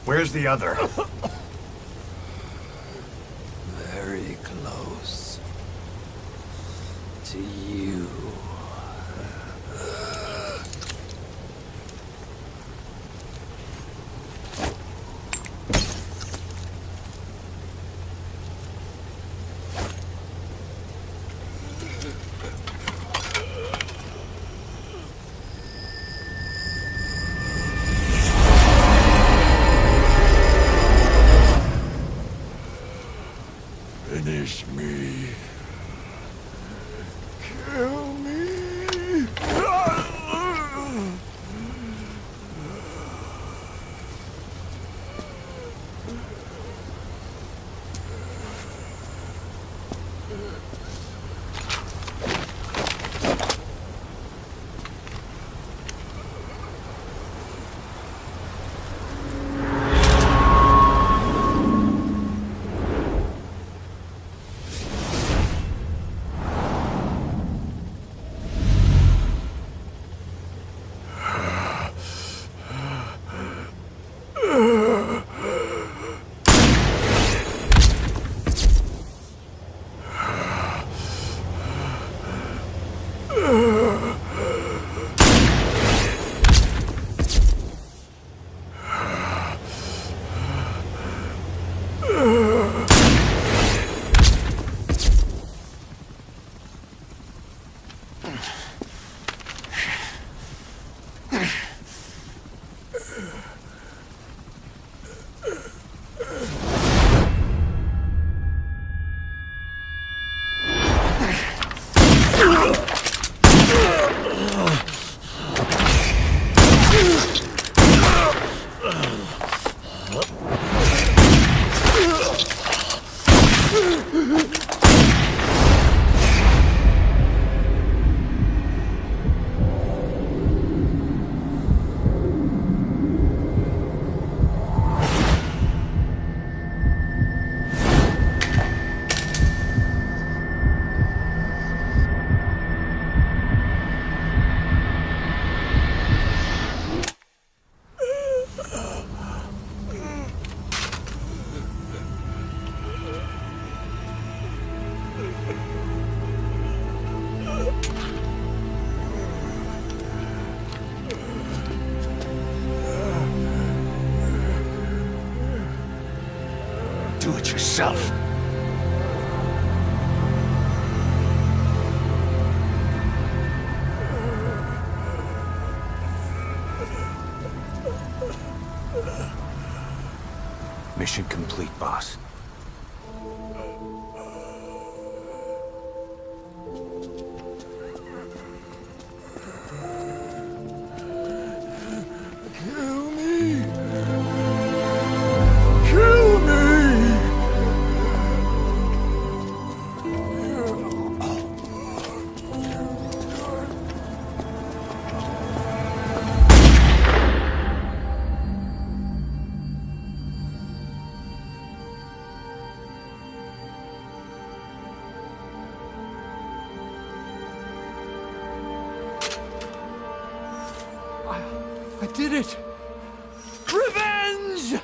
Where's the other? Very close to you. Finish me. Kill me. Do it yourself. Mission complete, boss. Kill me. Kill me. I did it! Revenge!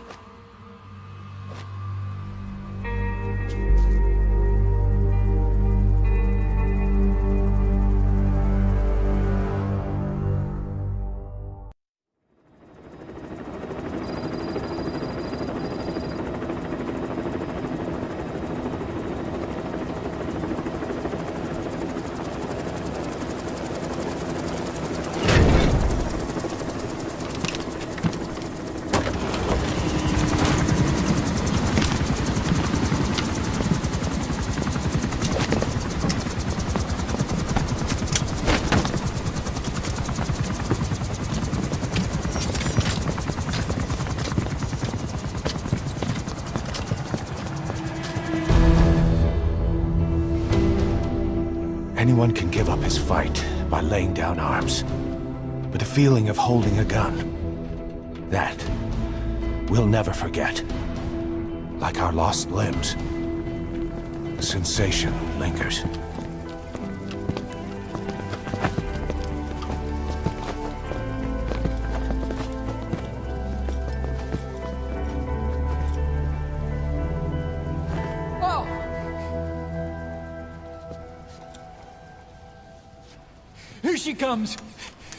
Anyone can give up his fight by laying down arms. But the feeling of holding a gun, that we'll never forget. Like our lost limbs, the sensation lingers. she comes!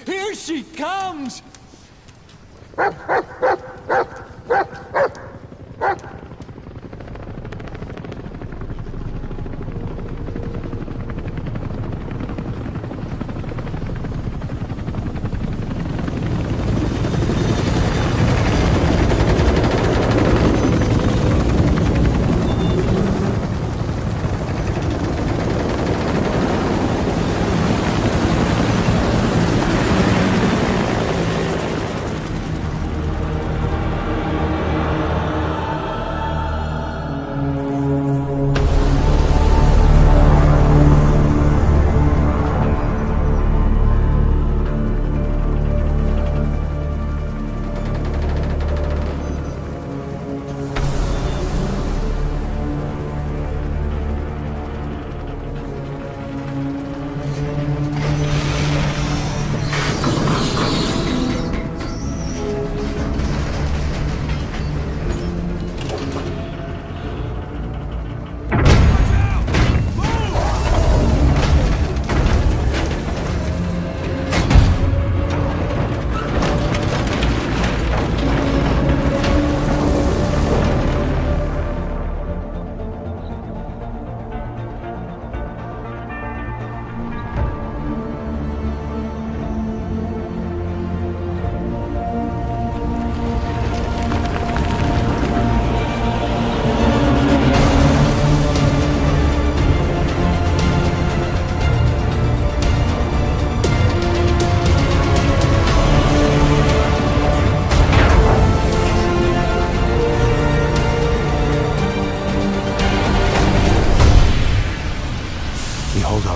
Here she comes!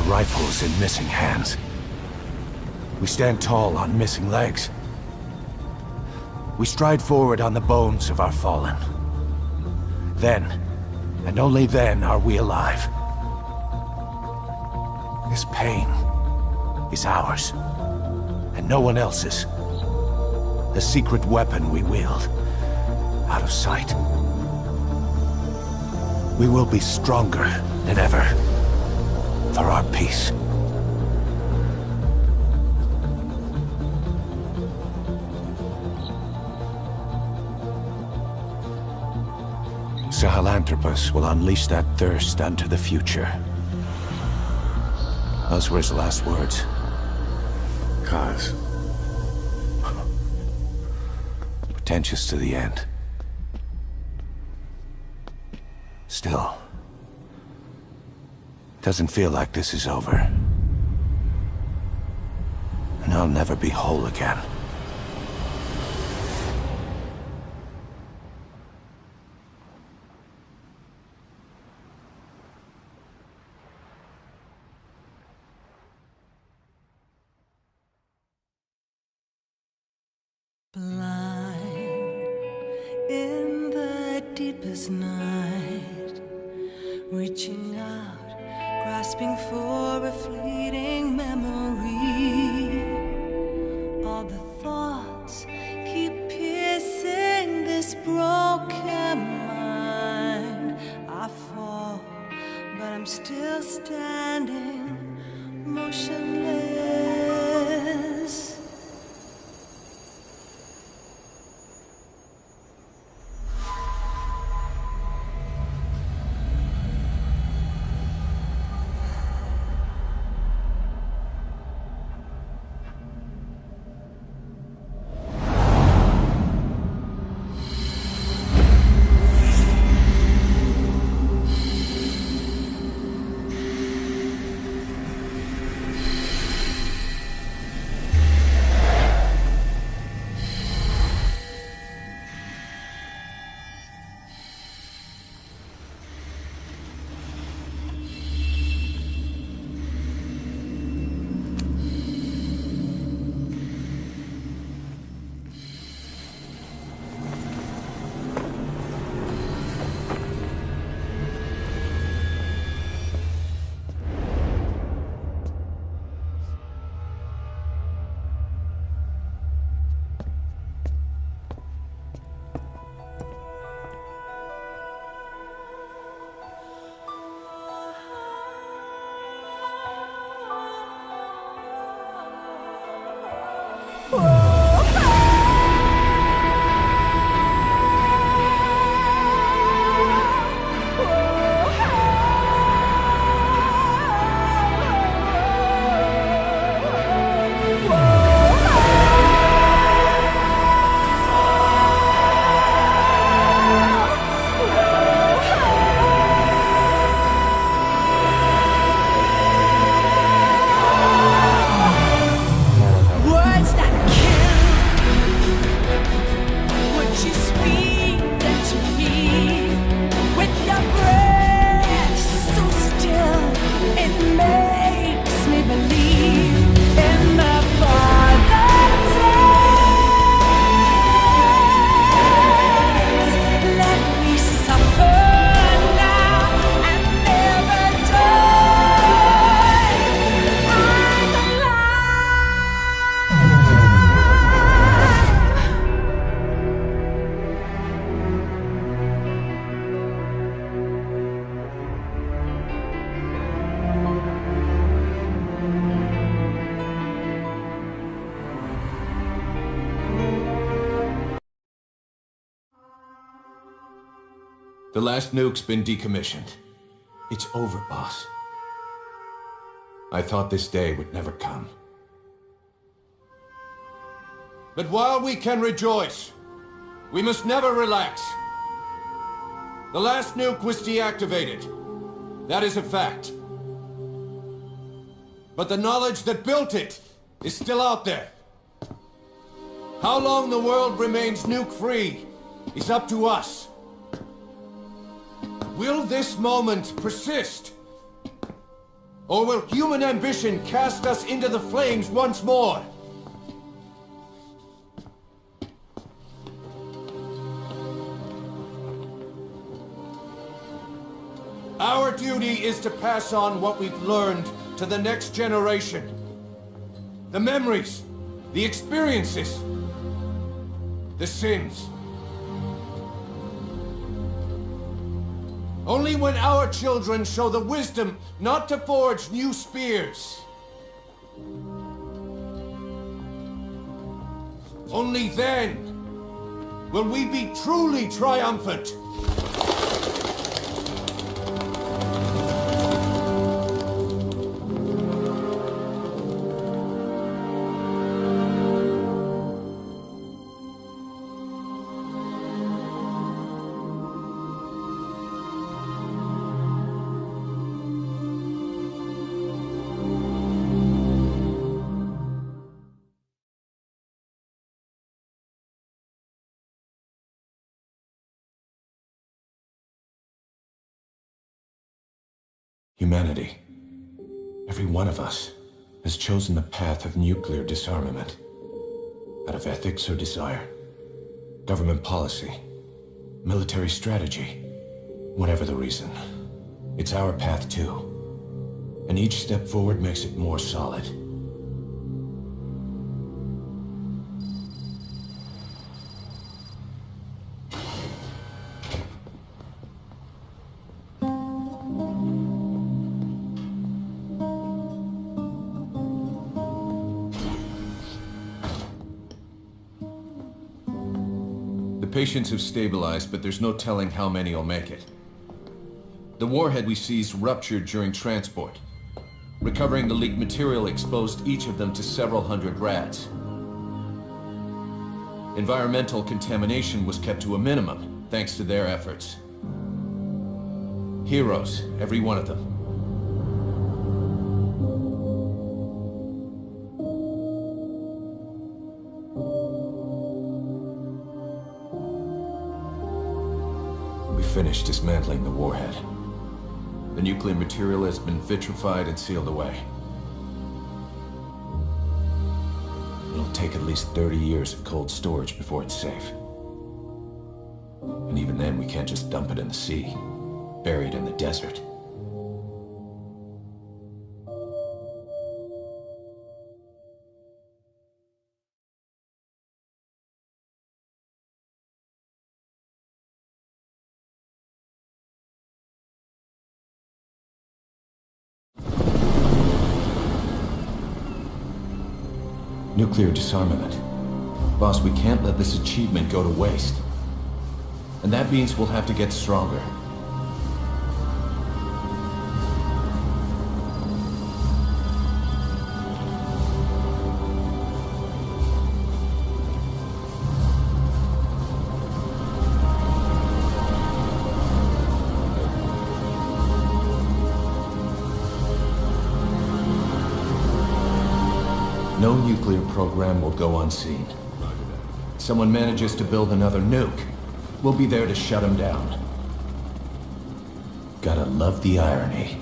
Rifles in missing hands. We stand tall on missing legs. We stride forward on the bones of our fallen. Then, and only then, are we alive. This pain is ours, and no one else's. The secret weapon we wield, out of sight. We will be stronger than ever. For our peace. Sahelanthropus will unleash that thirst unto the future. Those were his last words. Cause. Pretentious to the end. Still. Doesn't feel like this is over. And I'll never be whole again. Blind in the deepest night, reaching out, grasping for a fleeting memory. All the thoughts keep piercing this broken mind. I fall, but I'm still standing, motionless. The last nuke's been decommissioned. It's over, boss. I thought this day would never come. But while we can rejoice, we must never relax. The last nuke was deactivated. That is a fact. But the knowledge that built it is still out there. How long the world remains nuke-free is up to us. Will this moment persist? Or will human ambition cast us into the flames once more? Our duty is to pass on what we've learned to the next generation. The memories, the experiences, the sins. Only when our children show the wisdom not to forge new spears, only then will we be truly triumphant. Humanity, every one of us, has chosen the path of nuclear disarmament. Out of ethics or desire, government policy, military strategy, whatever the reason. It's our path too. And each step forward makes it more solid. Patients have stabilized, but there's no telling how many will make it. The warhead we seized ruptured during transport. Recovering the leaked material exposed each of them to several hundred rads. Environmental contamination was kept to a minimum, thanks to their efforts. Heroes, every one of them. Finished dismantling the warhead. The nuclear material has been vitrified and sealed away. It'll take at least 30 years of cold storage before it's safe. And even then, we can't just dump it in the sea, buried in the desert. Nuclear disarmament. Boss, we can't let this achievement go to waste. And that means we'll have to get stronger. No nuclear program will go unseen. Someone manages to build another nuke, we'll be there to shut him down. Gotta love the irony.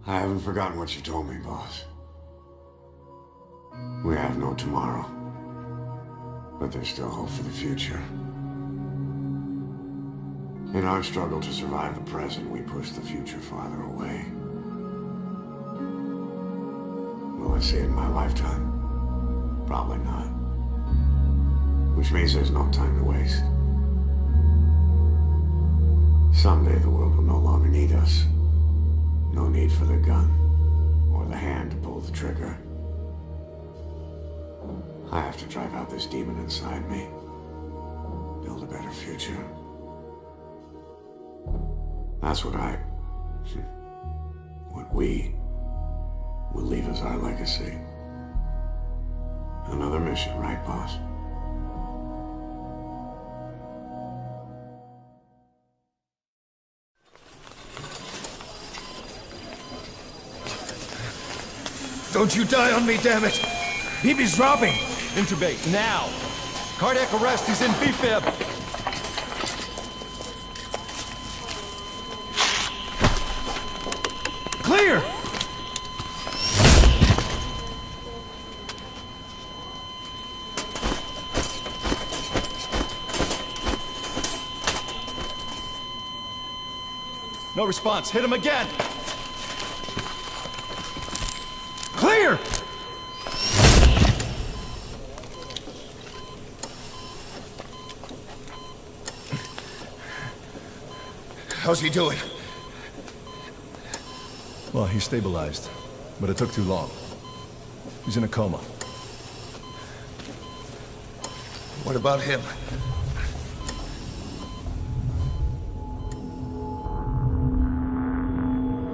I haven't forgotten what you told me, boss. We have no tomorrow. But there's still hope for the future. In our struggle to survive the present, we push the future farther away. Will I see it in my lifetime? Probably not. Which means there's no time to waste. Someday the world will no longer need us. No need for the gun, or the hand to pull the trigger. I have to drive out this demon inside me. Build a better future. That's what we will leave as our legacy. Another mission, right, boss? Don't you die on me, damn it! BB's dropping! Intubate, now! Cardiac arrest, he's in B-fib! Clear! No response, hit him again! Clear! How's he doing? Well, he's stabilized, but it took too long. He's in a coma. What about him?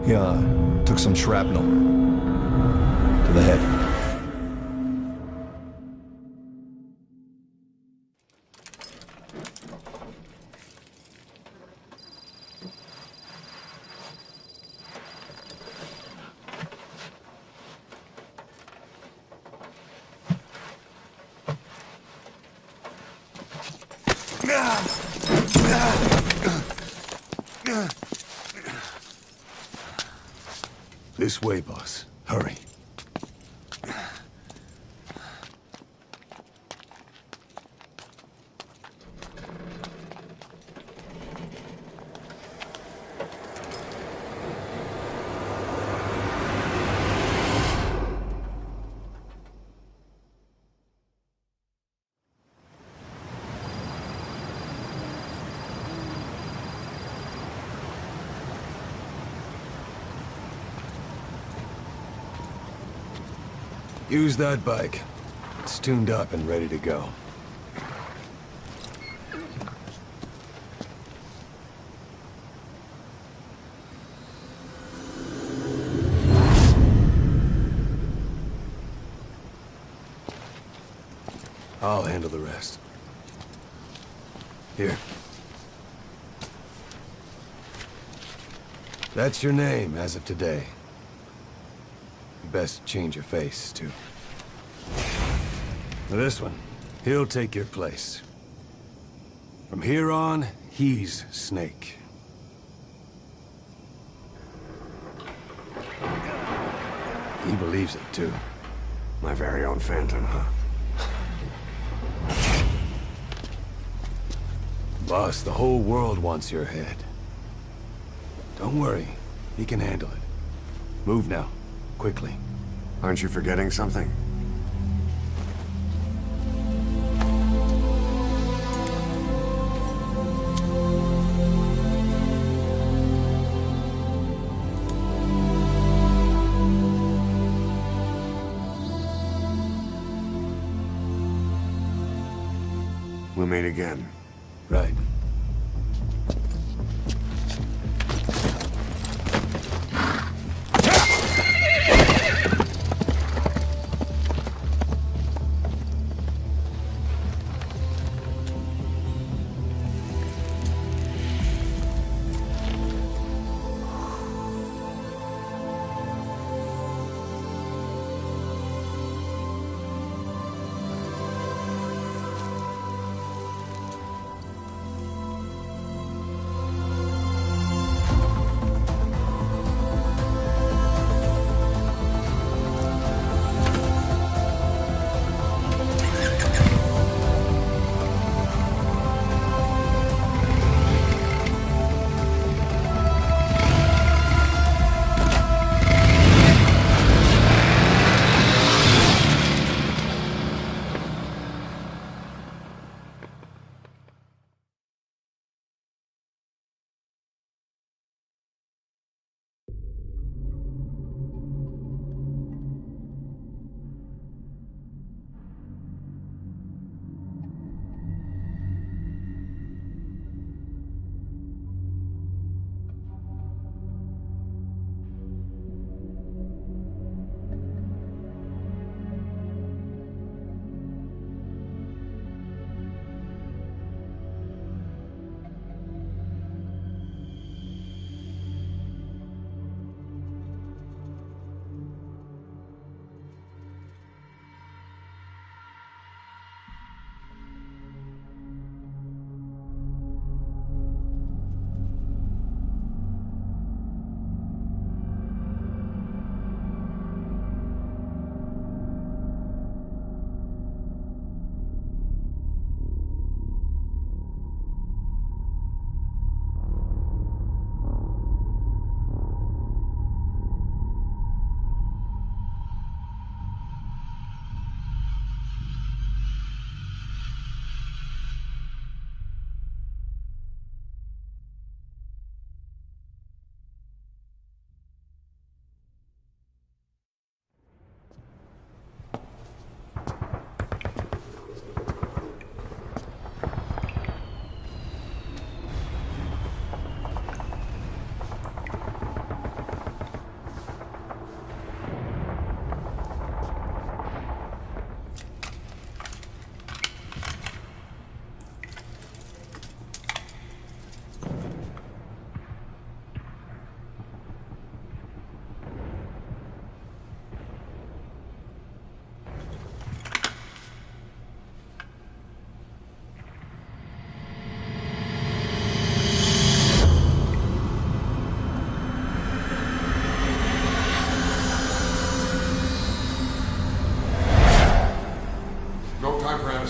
He, took some shrapnel to the head. This way, boss. Hurry. Use that bike. It's tuned up and ready to go. I'll handle the rest. Here. That's your name as of today. Best change your face, too. Now this one, he'll take your place. From here on, he's Snake. He believes it, too. My very own Phantom, huh? Boss, the whole world wants your head. Don't worry, he can handle it. Move now, quickly. Aren't you forgetting something? We'll meet again. Right.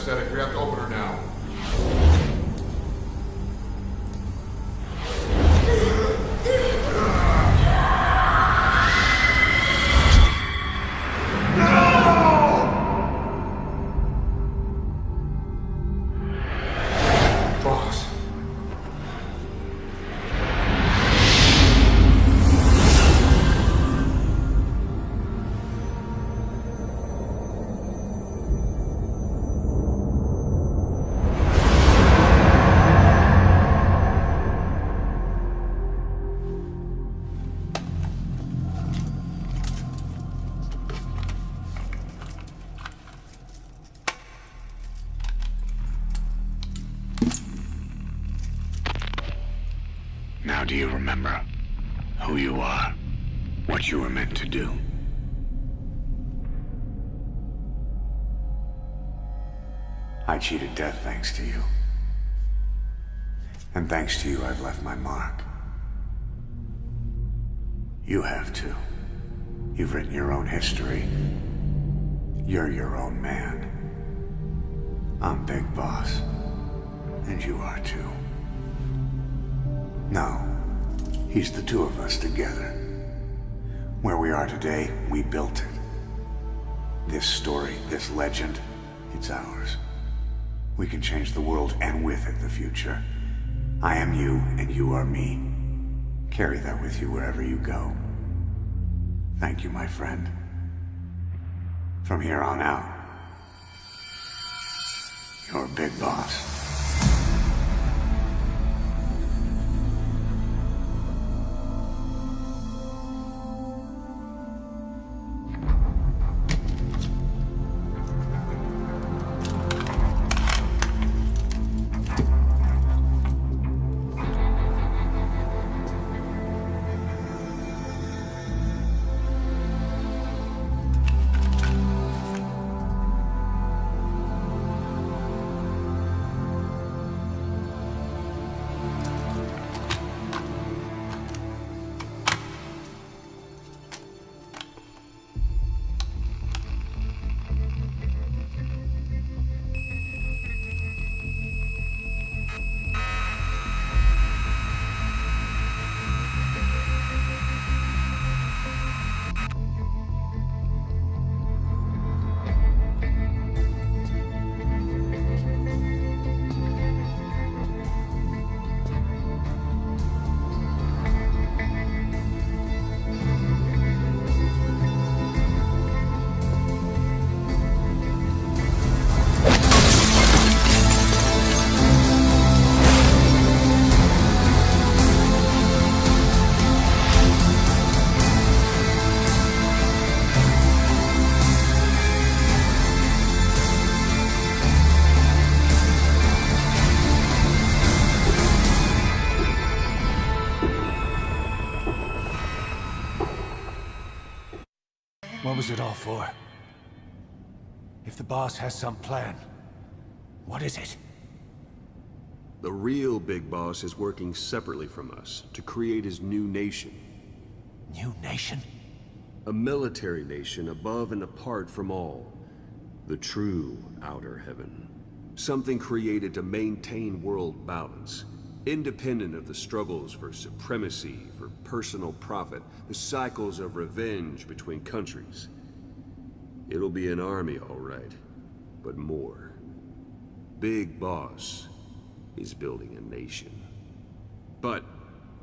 anesthetic. We have to open her now. Boss. Now do you remember who you are? What you were meant to do? I cheated death thanks to you. And thanks to you, I've left my mark. You have too. You've written your own history. You're your own man. I'm Big Boss. And you are too. No. He's the two of us together. Where we are today, we built it. This story, this legend, it's ours. We can change the world and with it the future. I am you and you are me. Carry that with you wherever you go. Thank you, my friend. From here on out, you're Big Boss. What was it all for? If the boss has some plan, what is it? The real Big Boss is working separately from us to create his new nation. New nation? A military nation above and apart from all. The true outer heaven. Something created to maintain world balance. Independent of the struggles for supremacy, for personal profit, the cycles of revenge between countries. It'll be an army, all right, but more. Big Boss is building a nation. But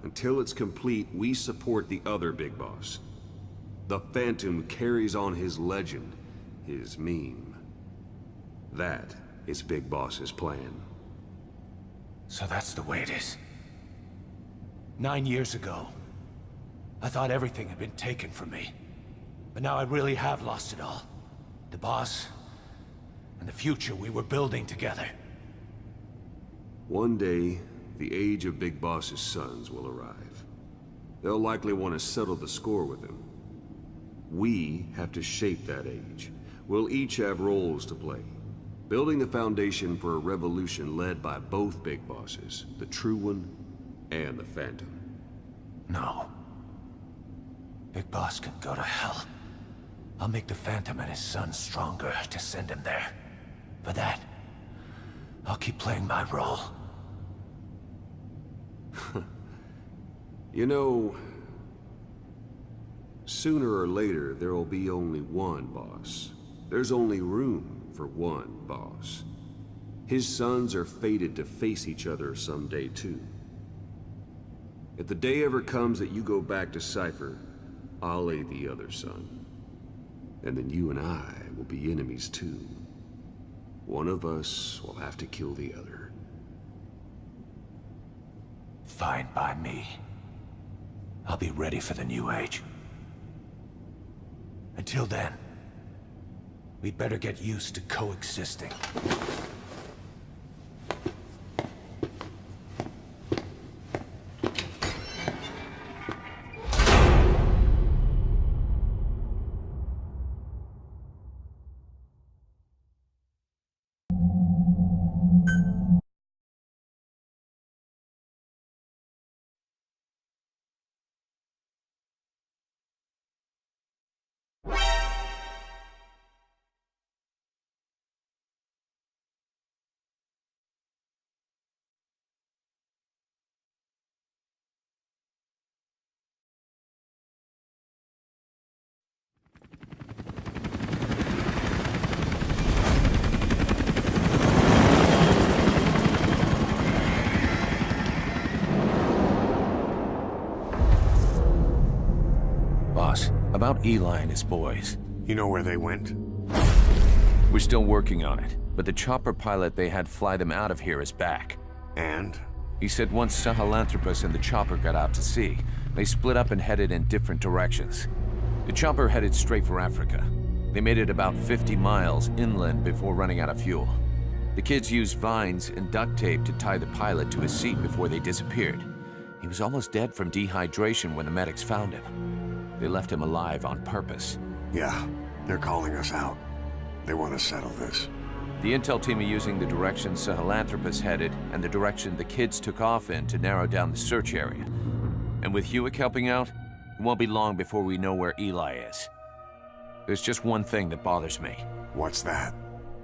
until it's complete, we support the other Big Boss. The Phantom carries on his legend, his meme. That is Big Boss's plan. So that's the way it is. 9 years ago, I thought everything had been taken from me. But now I really have lost it all. The boss, and the future we were building together. One day, the age of Big Boss's sons will arrive. They'll likely want to settle the score with him. We have to shape that age. We'll each have roles to play. Building the foundation for a revolution led by both Big Bosses, the True One and the Phantom. No. Big Boss can go to hell. I'll make the Phantom and his son stronger to send him there. For that, I'll keep playing my role. You know, sooner or later, there will be only one boss. There's only room for one boss. His sons are fated to face each other someday, too. If the day ever comes that you go back to Cypher, I'll aid the other son. And then you and I will be enemies, too. One of us will have to kill the other. Fine by me. I'll be ready for the new age. Until then, we'd better get used to coexisting. About Eli and his boys. You know where they went? We're still working on it, but the chopper pilot they had fly them out of here is back. And? He said once Sahelanthropus and the chopper got out to sea, they split up and headed in different directions. The chopper headed straight for Africa. They made it about 50 miles inland before running out of fuel. The kids used vines and duct tape to tie the pilot to his seat before they disappeared. He was almost dead from dehydration when the medics found him. They left him alive on purpose. Yeah, they're calling us out. They want to settle this. The intel team are using the direction Sahelanthropus headed and the direction the kids took off in to narrow down the search area. And with Hewick helping out, it won't be long before we know where Eli is. There's just one thing that bothers me. What's that?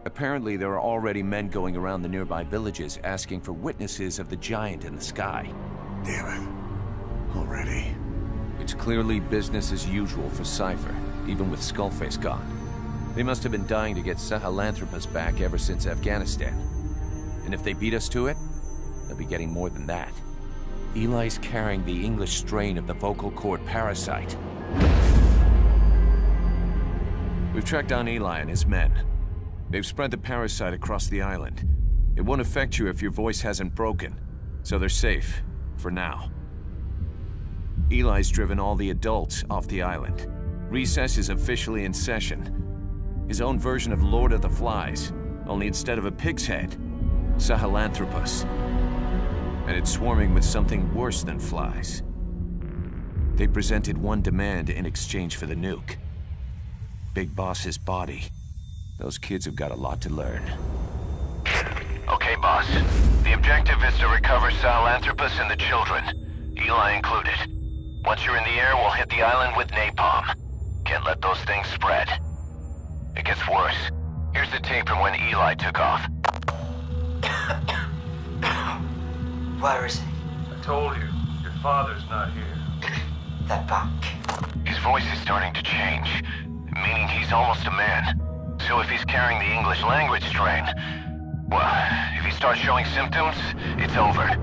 Apparently there are already men going around the nearby villages asking for witnesses of the giant in the sky. Damn it. Already? It's clearly business as usual for Cypher, even with Skullface gone. They must have been dying to get Sahelanthropus back ever since Afghanistan. And if they beat us to it, they'll be getting more than that. Eli's carrying the English strain of the vocal cord parasite. We've tracked down Eli and his men. They've spread the parasite across the island. It won't affect you if your voice hasn't broken, so they're safe, for now. Eli's driven all the adults off the island. Recess is officially in session. His own version of Lord of the Flies, only instead of a pig's head, Sahelanthropus. And it's swarming with something worse than flies. They presented one demand in exchange for the nuke. Big Boss's body. Those kids have got a lot to learn. Okay, boss. The objective is to recover Sahelanthropus and the children, Eli included. Once you're in the air, we'll hit the island with napalm. Can't let those things spread. It gets worse. Here's the tape from when Eli took off. Where is he? I told you, your father's not here. They're back. His voice is starting to change, meaning he's almost a man. So if he's carrying the English language strain, well, if he starts showing symptoms, it's over.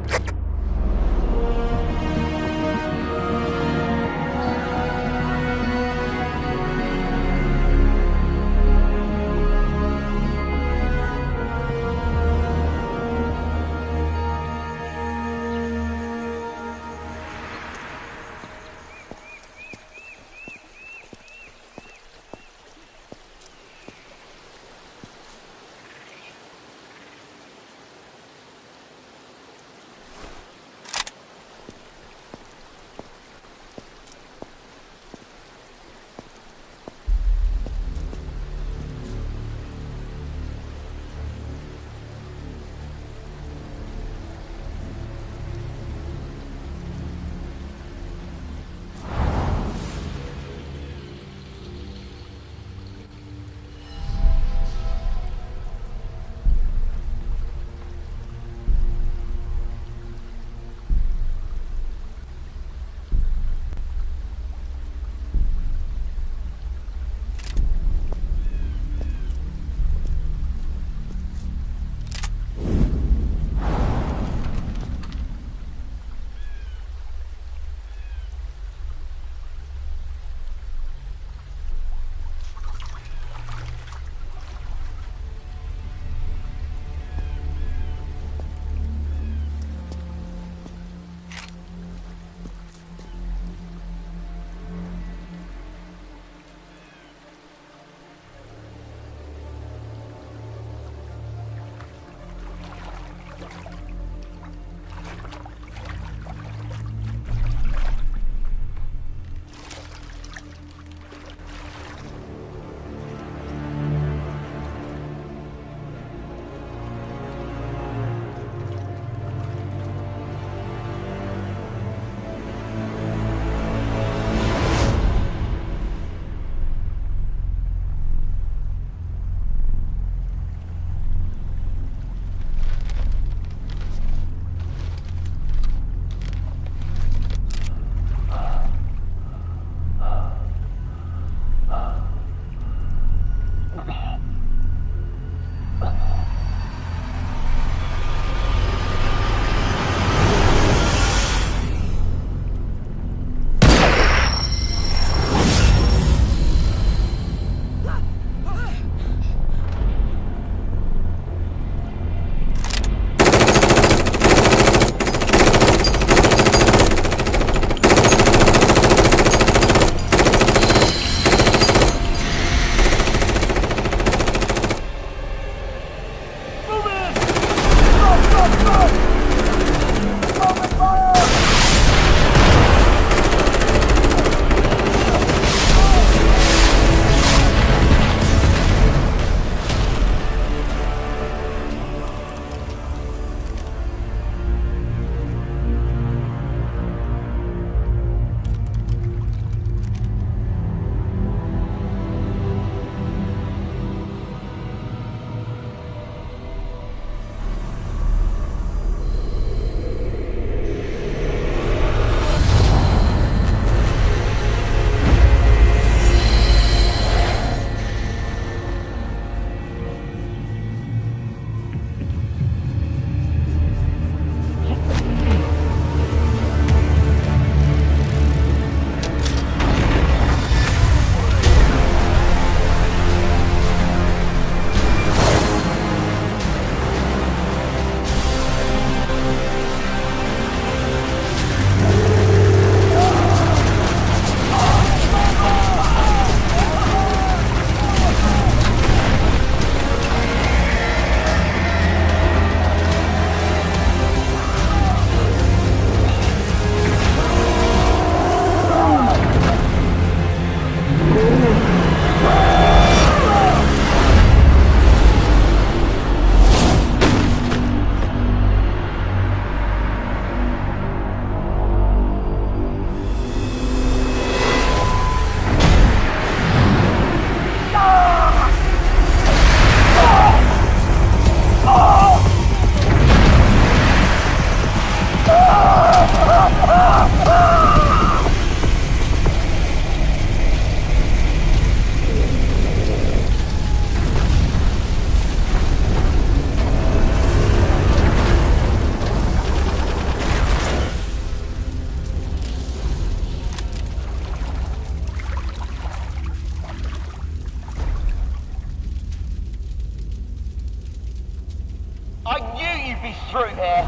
I knew you'd be through here!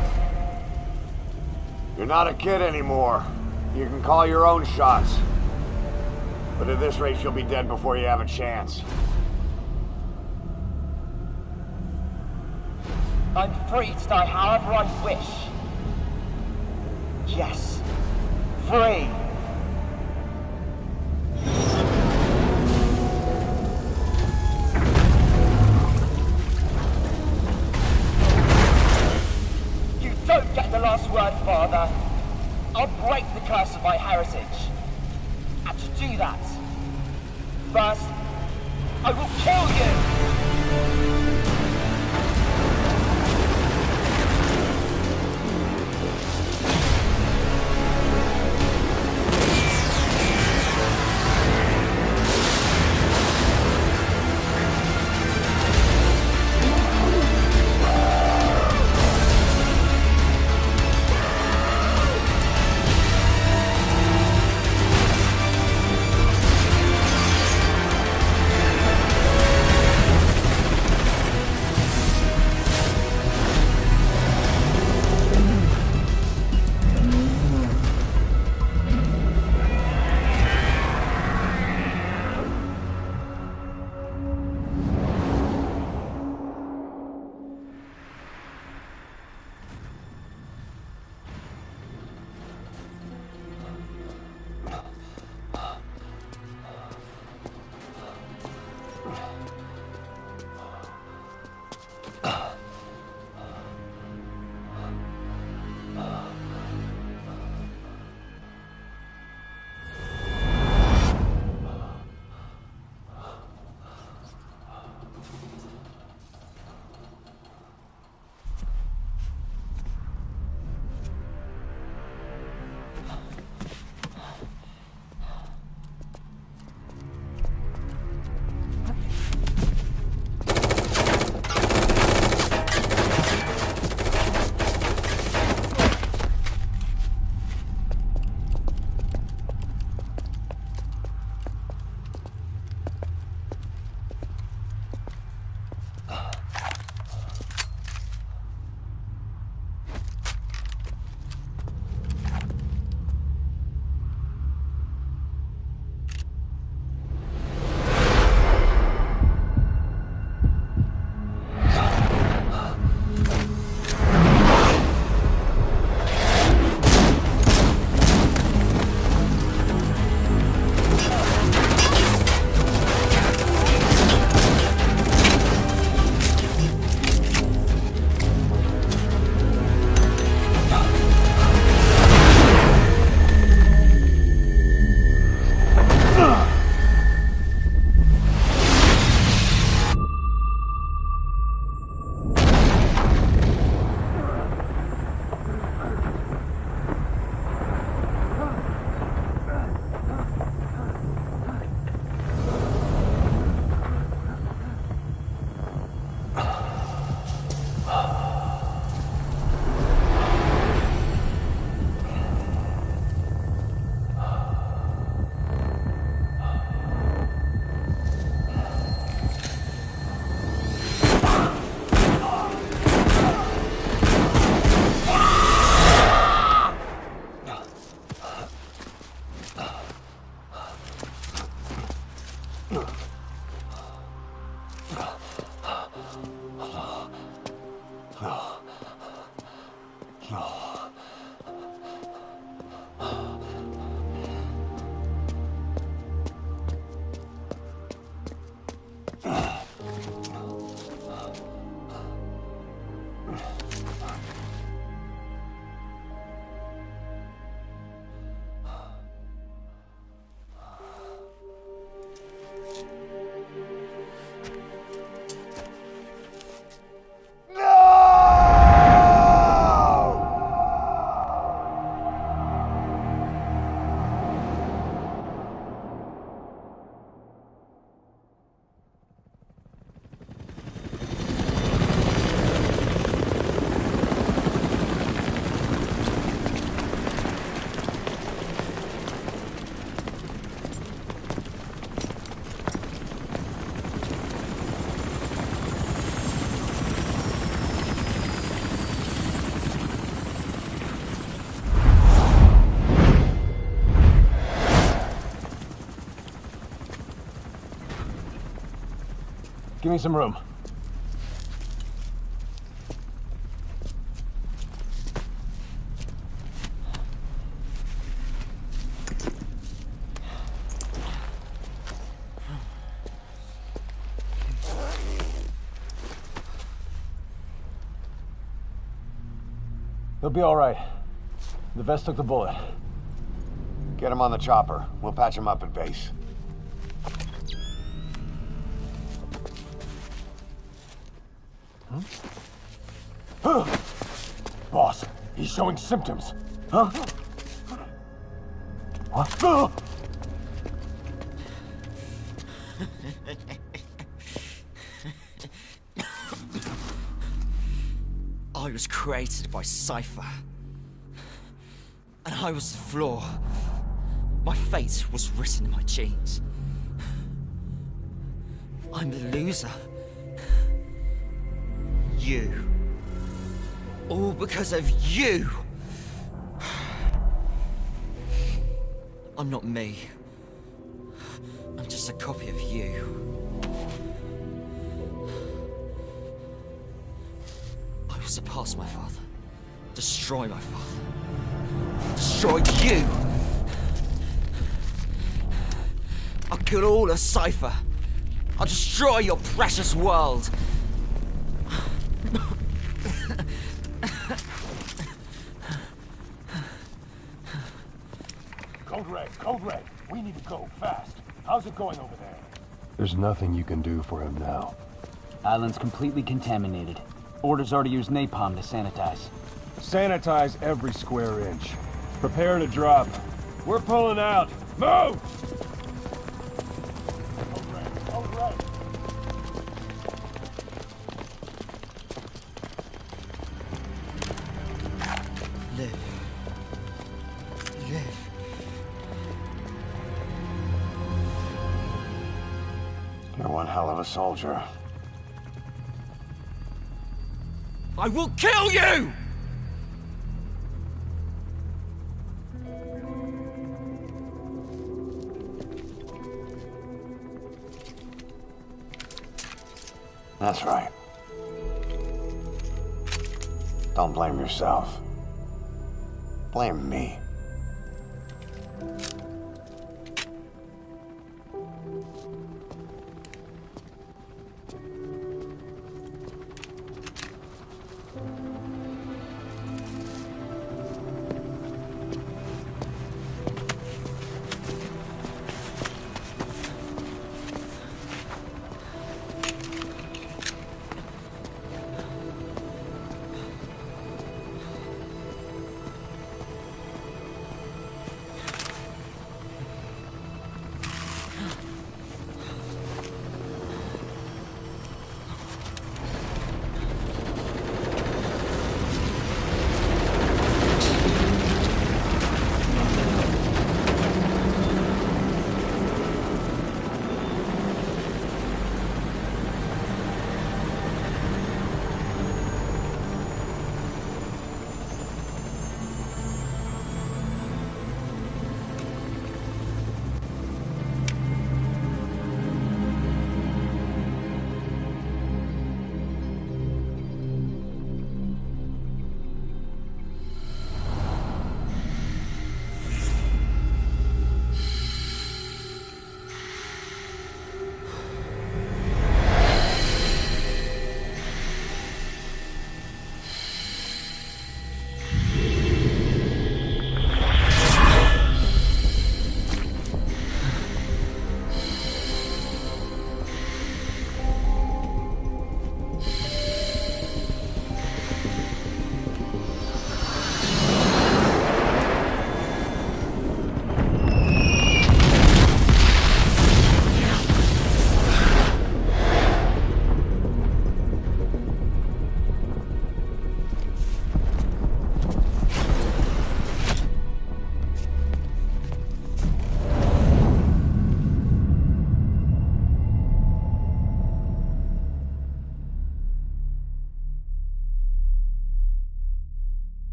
You're not a kid anymore. You can call your own shots. But at this rate, you'll be dead before you have a chance. I'm free to die however I wish. Yes. Free. You don't get the last word, Father. I'll break the curse of my heritage. And to do that, first, I will kill you! Give me some room. He'll be all right. The vest took the bullet. Get him on the chopper. We'll patch him up at base. Boss, he's showing symptoms. Huh? What? I was created by Cypher. And I was the flaw. My fate was written in my genes. I'm the loser. You. All because of you. I'm not me. I'm just a copy of you. I will surpass my father. Destroy my father. Destroy you! I'll kill all of Cypher. I'll destroy your precious world. Code Red, we need to go, fast. How's it going over there? There's nothing you can do for him now. Island's completely contaminated. Orders are to use napalm to sanitize. Sanitize every square inch. Prepare to drop. We're pulling out. Move! Code Red. Live. Live. You're one hell of a soldier. I will kill you! That's right. Don't blame yourself. Blame me.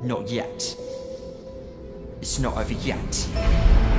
Not yet. It's not over yet.